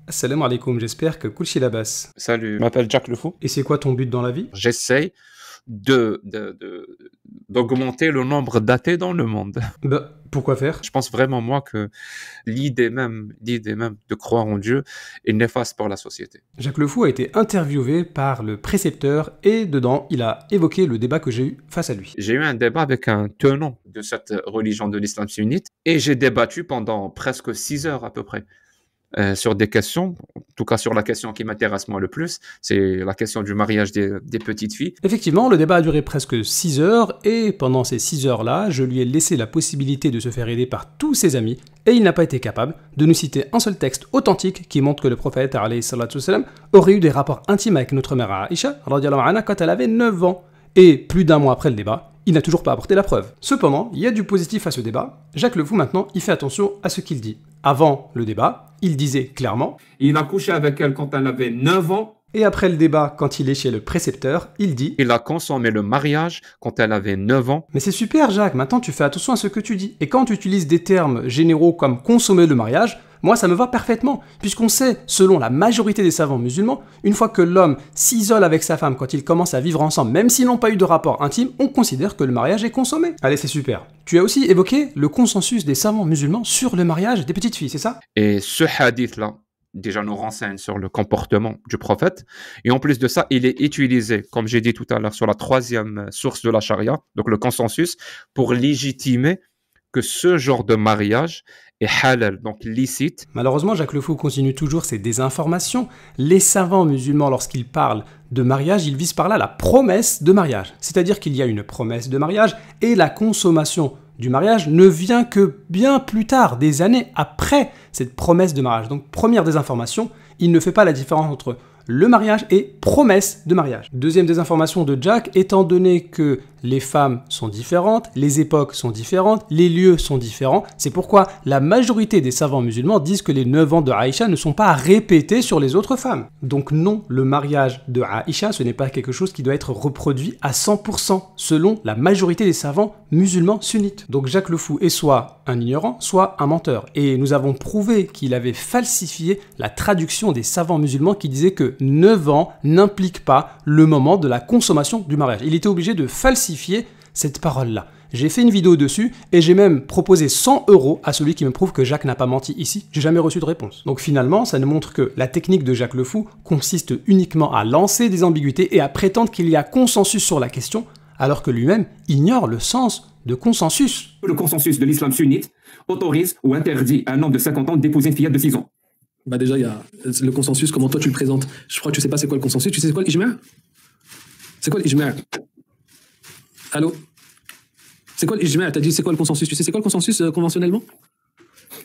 Assalamu alaikum, j'espère que Kulchi Labas. Salut, je m'appelle Jack le Fou. Et c'est quoi ton but dans la vie? J'essaye d'augmenter le nombre d'athées dans le monde. Bah, pourquoi faire? Je pense vraiment, moi, que l'idée même de croire en Dieu est néfaste pour la société. Jacques Le Fou a été interviewé par le précepteur et dedans, il a évoqué le débat que j'ai eu face à lui. J'ai eu un débat avec un tenant de cette religion de l'islam sunnite et j'ai débattu pendant presque 6 heures à peu près. Sur des questions, en tout cas sur la question qui m'intéresse moi le plus, c'est la question du mariage des petites filles. Effectivement, le débat a duré presque 6 heures et pendant ces 6 heures-là, je lui ai laissé la possibilité de se faire aider par tous ses amis et il n'a pas été capable de nous citer un seul texte authentique qui montre que le prophète alayhi salatu wassalam, aurait eu des rapports intimes avec notre mère Aïcha radhiyallahu anha quand elle avait 9 ans. Et plus d'un mois après le débat, il n'a toujours pas apporté la preuve. Cependant, il y a du positif à ce débat. Jacques Le Fou maintenant, il fait attention à ce qu'il dit. Avant le débat, il disait clairement « Il a couché avec elle quand elle avait 9 ans. » Et après le débat, quand il est chez le précepteur, il dit « Il a consommé le mariage quand elle avait 9 ans. » Mais c'est super Jacques, maintenant tu fais attention à ce que tu dis. Et quand tu utilises des termes généraux comme « consommer le mariage », moi ça me va parfaitement, puisqu'on sait, selon la majorité des savants musulmans, une fois que l'homme s'isole avec sa femme quand ils commencent à vivre ensemble, même s'ils n'ont pas eu de rapport intime, on considère que le mariage est consommé. Allez, c'est super. Tu as aussi évoqué le consensus des savants musulmans sur le mariage des petites filles, c'est ça? Et ce hadith-là, déjà nous renseigne sur le comportement du prophète. Et en plus de ça, il est utilisé, comme j'ai dit tout à l'heure, sur la troisième source de la charia, donc le consensus, pour légitimer que ce genre de mariage est halal, donc licite. Malheureusement, Jacques Le Fou continue toujours ses désinformations. Les savants musulmans, lorsqu'ils parlent de mariage, ils visent par là la promesse de mariage. C'est-à-dire qu'il y a une promesse de mariage et la consommation du mariage ne vient que bien plus tard, des années après cette promesse de mariage. Donc, première désinformation, il ne fait pas la différence entre le mariage et promesse de mariage. Deuxième désinformation de Jack, étant donné que les femmes sont différentes, les époques sont différentes, les lieux sont différents, c'est pourquoi la majorité des savants musulmans disent que les 9 ans de Aïcha ne sont pas répétés sur les autres femmes. Donc non, le mariage de Aïcha, ce n'est pas quelque chose qui doit être reproduit à 100%, selon la majorité des savants musulmans sunnites. Donc Jacques Le Fou est soit un ignorant, soit un menteur. Et nous avons prouvé qu'il avait falsifié la traduction des savants musulmans qui disaient que 9 ans n'implique pas le moment de la consommation du mariage. Il était obligé de falsifier cette parole-là. J'ai fait une vidéo dessus et j'ai même proposé 100 € à celui qui me prouve que Jacques n'a pas menti ici. J'ai jamais reçu de réponse. Donc finalement, ça nous montre que la technique de Jacques Le Fou consiste uniquement à lancer des ambiguïtés et à prétendre qu'il y a consensus sur la question, alors que lui-même ignore le sens de consensus. Le consensus de l'islam sunnite autorise ou interdit à un homme de 50 ans d'épouser une fillette de 6 ans. Bah déjà, il y a le consensus, comment toi tu le présentes. Je crois que tu sais pas c'est quoi le consensus. Tu sais c'est quoi l'ijma'? C'est quoi l'ijma'? Allô? C'est quoi l'ijma'? T'as dit c'est quoi le consensus? Tu sais c'est quoi le consensus conventionnellement?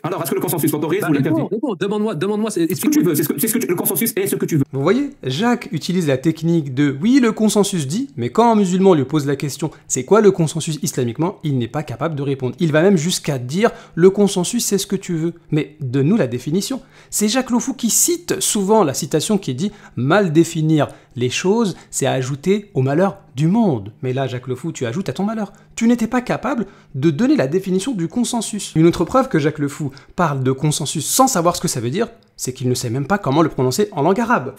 Alors, est-ce que le consensus l'autorise ou l'interdit? Demande-moi. Ce que tu veux, le consensus est ce que tu veux. Vous voyez, Jacques utilise la technique de « oui, le consensus dit », mais quand un musulman lui pose la question « c'est quoi le consensus islamiquement ?», il n'est pas capable de répondre. Il va même jusqu'à dire « le consensus, c'est ce que tu veux ». Mais donne-nous la définition. C'est Jacques Le Fou qui cite souvent la citation qui dit « mal définir les choses, c'est ajouter au malheur du monde ». Mais là, Jacques Le Fou, tu ajoutes à ton malheur. Tu n'étais pas capable de donner la définition du consensus. Une autre preuve que Jacques Le Fou parle de consensus sans savoir ce que ça veut dire, c'est qu'il ne sait même pas comment le prononcer en langue arabe.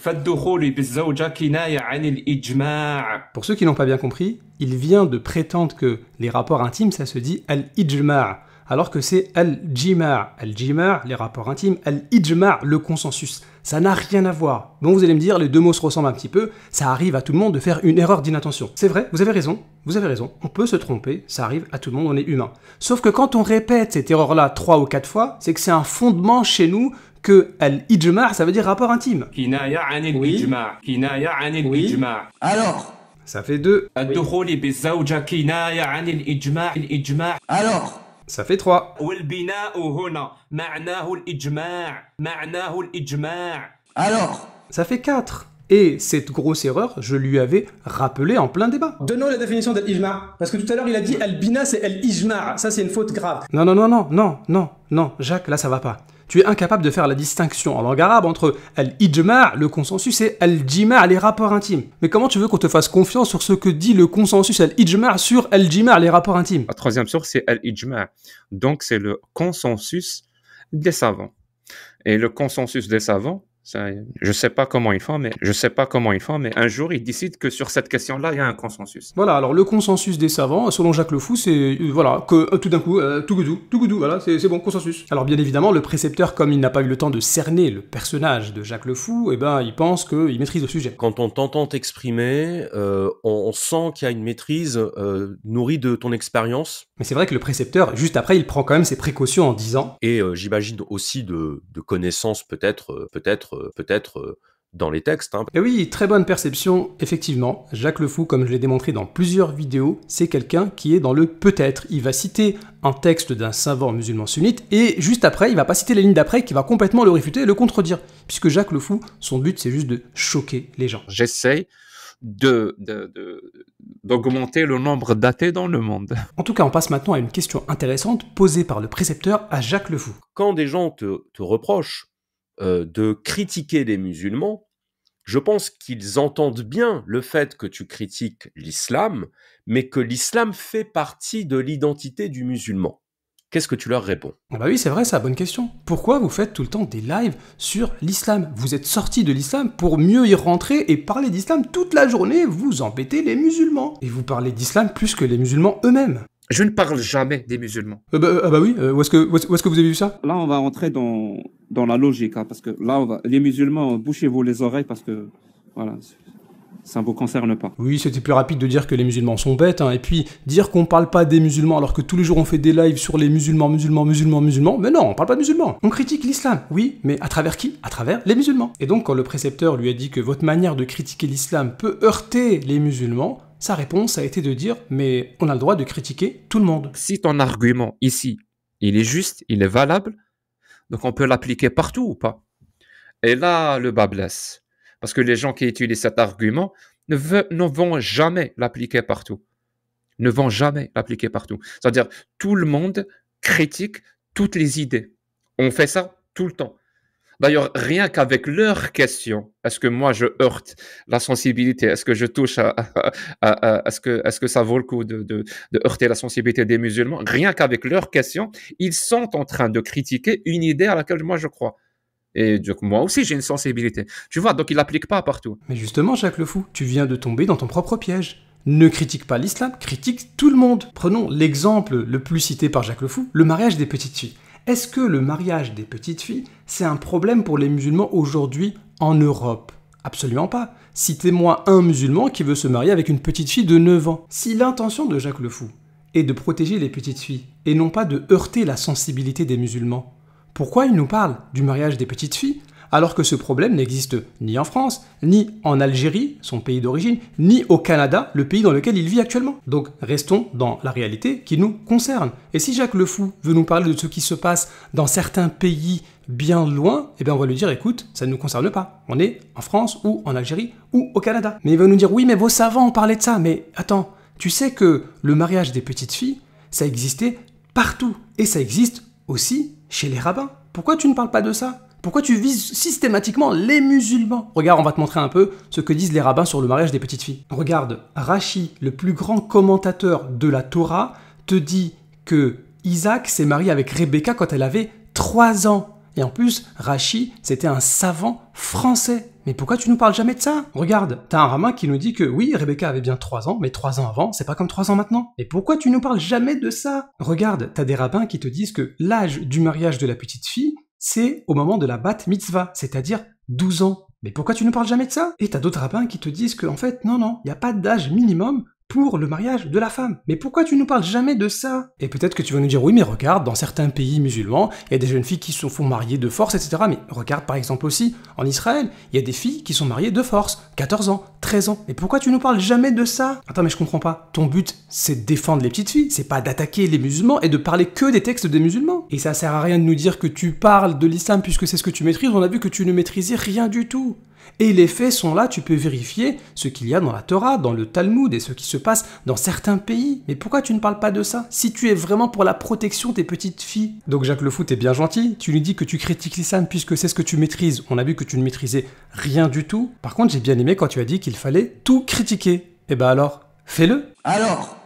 Pour ceux qui n'ont pas bien compris, il vient de prétendre que les rapports intimes, ça se dit al-ijma', alors que c'est al-jima'. Al-jima', les rapports intimes, al-ijma', le consensus. Ça n'a rien à voir. Bon, vous allez me dire, les deux mots se ressemblent un petit peu, ça arrive à tout le monde de faire une erreur d'inattention. C'est vrai, vous avez raison, on peut se tromper, ça arrive à tout le monde, on est humain. Sauf que quand on répète cette erreur-là 3 ou 4 fois, c'est que c'est un fondement chez nous que al-ijma', ça veut dire rapport intime. Oui. Alors, Ça fait 2. alors, Ça fait 3. alors, Ça fait 4. Et cette grosse erreur, je lui avais rappelé en plein débat. Donnons la définition d'al-ijma'. Parce que tout à l'heure, il a dit al-bina, c'est al-ijma'. Ça, c'est une faute grave. Non, Jacques, là, ça va pas. Tu es incapable de faire la distinction en langue arabe entre al-ijma', le consensus, et al-jima', les rapports intimes. Mais comment tu veux qu'on te fasse confiance sur ce que dit le consensus al-ijma' sur al-jima', les rapports intimes? La troisième source, c'est al-ijma'. Donc, c'est le consensus des savants. Et le consensus des savants, Ça, je sais pas comment ils font, mais un jour ils décident que sur cette question-là, il y a un consensus. Voilà, alors le consensus des savants, selon Jacques Le Fou, c'est voilà, que tout d'un coup, tout goudou, voilà, c'est bon, consensus. Alors bien évidemment, le précepteur, comme il n'a pas eu le temps de cerner le personnage de Jacques Le Fou, eh ben, il pense qu'il maîtrise le sujet. Quand on t'entend t'exprimer, on sent qu'il y a une maîtrise nourrie de ton expérience. Mais c'est vrai que le précepteur, juste après, il prend quand même ses précautions en disant... Et j'imagine aussi de connaissances peut-être dans les textes. Hein. Et oui, très bonne perception, effectivement. Jacques Le Fou, comme je l'ai démontré dans plusieurs vidéos, c'est quelqu'un qui est dans le peut-être. Il va citer un texte d'un savant musulman sunnite, et juste après, il va pas citer la ligne d'après qui va complètement le réfuter et le contredire. Puisque Jacques Le Fou, son but, c'est juste de choquer les gens. J'essaye d'augmenter le nombre d'athées dans le monde. En tout cas, on passe maintenant à une question intéressante posée par le précepteur à Jacques Le Fou. Quand des gens te reprochent de critiquer les musulmans, je pense qu'ils entendent bien le fait que tu critiques l'islam, mais que l'islam fait partie de l'identité du musulman. Qu'est-ce que tu leur réponds ? Ah bah oui, c'est vrai, ça, bonne question. Pourquoi vous faites tout le temps des lives sur l'islam ? Vous êtes sortis de l'islam pour mieux y rentrer et parler d'islam toute la journée, vous embêtez les musulmans. Et vous parlez d'islam plus que les musulmans eux-mêmes. Je ne parle jamais des musulmans. Ah bah oui, où est-ce que vous avez vu ça ? Là, on va rentrer dans la logique, hein, parce que là, les musulmans, bouchez-vous les oreilles, parce que, voilà, ça ne vous concerne pas. Oui, c'était plus rapide de dire que les musulmans sont bêtes, hein, et puis dire qu'on parle pas des musulmans alors que tous les jours on fait des lives sur les musulmans, mais non, on parle pas de musulmans. On critique l'islam, oui, mais à travers qui ? À travers les musulmans. Et donc quand le précepteur lui a dit que votre manière de critiquer l'islam peut heurter les musulmans, sa réponse a été de dire « mais on a le droit de critiquer tout le monde ». Si ton argument ici, il est juste, il est valable, donc on peut l'appliquer partout ou pas ? Et là, le bas blesse. Parce que les gens qui utilisent cet argument ne vont jamais l'appliquer partout. Ne vont jamais l'appliquer partout. C'est-à-dire, tout le monde critique toutes les idées. On fait ça tout le temps. D'ailleurs, rien qu'avec leurs questions, est-ce que moi je heurte la sensibilité? Est-ce que je touche est-ce que ça vaut le coup de heurter la sensibilité des musulmans? Rien qu'avec leurs questions, ils sont en train de critiquer une idée à laquelle moi je crois. Et donc, moi aussi j'ai une sensibilité. Tu vois, donc ils l'appliquent pas partout. Mais justement, Jacques Le Fou, tu viens de tomber dans ton propre piège. Ne critique pas l'islam, critique tout le monde. Prenons l'exemple le plus cité par Jacques Le Fou, le mariage des petites filles. Est-ce que le mariage des petites filles, c'est un problème pour les musulmans aujourd'hui en Europe ? Absolument pas. Citez-moi un musulman qui veut se marier avec une petite fille de 9 ans. Si l'intention de Jacques Le Fou est de protéger les petites filles, et non pas de heurter la sensibilité des musulmans, pourquoi il nous parle du mariage des petites filles alors que ce problème n'existe ni en France, ni en Algérie, son pays d'origine, ni au Canada, le pays dans lequel il vit actuellement. Donc restons dans la réalité qui nous concerne. Et si Jacques Le Fou veut nous parler de ce qui se passe dans certains pays bien loin, eh bien on va lui dire écoute, ça ne nous concerne pas. On est en France ou en Algérie ou au Canada. Mais il va nous dire oui mais vos savants ont parlé de ça. Mais attends, tu sais que le mariage des petites filles, ça existait partout. Et ça existe aussi chez les rabbins. Pourquoi tu ne parles pas de ça ? Pourquoi tu vises systématiquement les musulmans ? Regarde, on va te montrer un peu ce que disent les rabbins sur le mariage des petites filles. Regarde, Rashi, le plus grand commentateur de la Torah, te dit que Isaac s'est marié avec Rebecca quand elle avait 3 ans. Et en plus, Rashi, c'était un savant français. Mais pourquoi tu nous parles jamais de ça ? Regarde, t'as un rabbin qui nous dit que oui, Rebecca avait bien 3 ans, mais 3 ans avant, c'est pas comme 3 ans maintenant. Et pourquoi tu nous parles jamais de ça ? Regarde, t'as des rabbins qui te disent que l'âge du mariage de la petite fille, c'est au moment de la bat mitzvah, c'est-à-dire 12 ans. Mais pourquoi tu ne parles jamais de ça ? Et t'as d'autres rabbins qui te disent qu'en fait, non, il n'y a pas d'âge minimum pour le mariage de la femme. Mais pourquoi tu ne parles jamais de ça ? Et peut-être que tu vas nous dire, oui, mais regarde, dans certains pays musulmans, il y a des jeunes filles qui se font marier de force, etc. Mais regarde par exemple aussi, en Israël, il y a des filles qui sont mariées de force, 14 ans, 13 ans. Mais pourquoi tu ne parles jamais de ça ? Attends, mais je comprends pas. Ton but, c'est de défendre les petites filles, c'est pas d'attaquer les musulmans et de parler que des textes des musulmans. Et ça sert à rien de nous dire que tu parles de l'islam puisque c'est ce que tu maîtrises, on a vu que tu ne maîtrisais rien du tout. Et les faits sont là, tu peux vérifier ce qu'il y a dans la Torah, dans le Talmud et ce qui se passe dans certains pays. Mais pourquoi tu ne parles pas de ça si tu es vraiment pour la protection des petites filles ? Donc Jacques Le Fou, t'es bien gentil, tu lui dis que tu critiques l'islam puisque c'est ce que tu maîtrises. On a vu que tu ne maîtrisais rien du tout. Par contre, j'ai bien aimé quand tu as dit qu'il fallait tout critiquer. Et ben alors, fais-le. Alors